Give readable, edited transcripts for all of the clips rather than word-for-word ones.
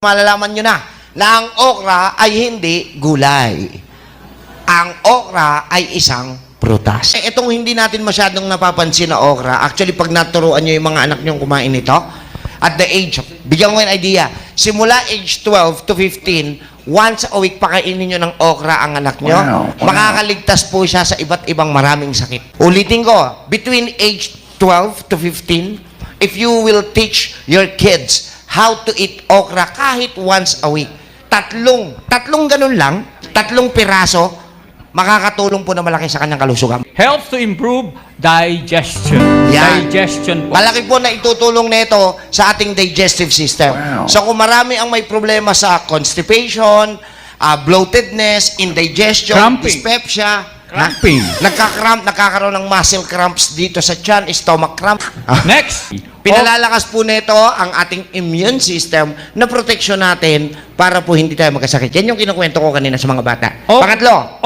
Malalaman nyo na ang okra ay hindi gulay. Ang okra ay isang prutas. Itong hindi natin masyadong napapansin na okra, actually pag naturuan nyo yung mga anak nyo kumain nito, at the age, bigyan ko yung idea, simula age 12 to 15, once a week pakainin nyo ng okra ang anak nyo, makakaligtas po siya sa iba't ibang maraming sakit. Ulitin ko, between age 12 to 15, if you will teach your kids how to eat okra kahit once a week. Tatlong ganun lang, 3 piraso, makakatulong po na malaki sa kanyang kalusugan. Helps to improve digestion. Yan. Digestion po. Malaki po na itutulong nito sa ating digestive system. Wow. So kung marami ang may problema sa constipation, bloatedness, indigestion, Cramping. dyspepsia, Cramping. nagkakaroon ng muscle cramps dito sa tiyan, stomach cramp. Next. Pinalalakas po nito ang ating immune system na proteksyon natin para po hindi tayo magkasakit. Yan yung kinukwento ko kanina sa mga bata. Pangatlo,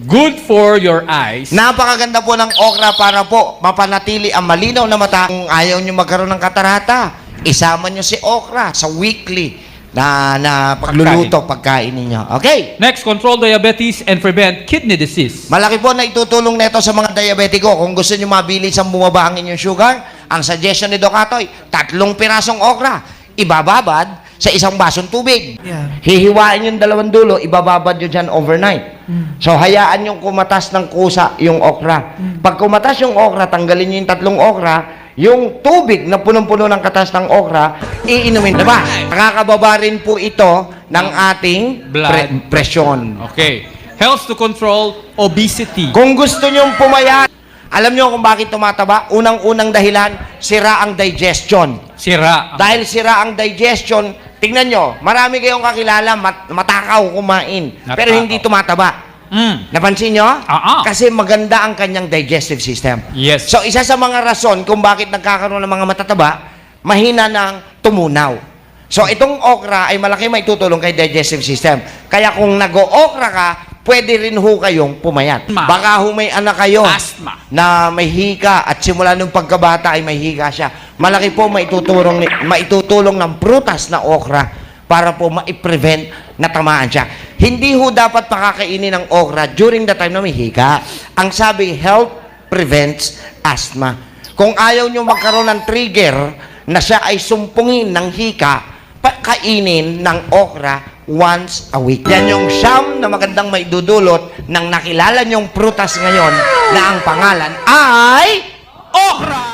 Good for your eyes. napakaganda po ng okra para po mapanatili ang malinaw na mata. Kung ayaw nyo magkaroon ng katarata, isama nyo si okra sa weekly na pagluluto, pagkain ninyo. Okay? Next, control diabetes and prevent kidney disease. Malaki po na itutulong nito sa mga diabetiko. Kung gusto nyo mabilis ang bumaba ang inyong sugar, ang suggestion ni Doc Atoy, 3 pirasong okra, ibababad sa isang basong tubig. Yeah. Hihiwain yung 2 dulo, ibababad nyo dyan overnight. So, hayaan yung kumatas ng kusa yung okra. Pag kumatas yung okra, tanggalin nyo yung 3 okra, yung tubig na punong-puno ng katas ng okra, iinumin. Diba? Nakakababa rin po ito ng ating Blood. presyon. Okay. Helps to control obesity. Kung gusto nyong pumayat, alam nyo kung bakit tumataba? Unang-unang dahilan, sira ang digestion. Sira. Dahil sira ang digestion, tingnan nyo, marami kayong kakilala, matakaw kumain, pero hindi tumataba. Napansin nyo? Kasi maganda ang kanyang digestive system. Yes. So, isa sa mga rason kung bakit nagkakaroon ng mga matataba, mahina ng tumunaw. So, itong okra ay malaki maitutulong kay digestive system. Kaya kung nag-o-okra ka, pwede rin ho kayong pumayat. Baka ho may anak kayo Asthma. na may hika at simula nung pagkabata ay may hika siya. Malaki po maitutulong ng prutas na okra para po ma-prevent na tamaan siya. Hindi ho dapat pakakainin ng okra during the time na may hika. Ang sabi, health prevents asthma. Kung ayaw nyo magkaroon ng trigger na siya ay sumpungin ng hika, kainin ng okra once a week. Yan yung siyam na magandang maidudulot ng nakilala nyong prutas ngayon na ang pangalan ay Okra!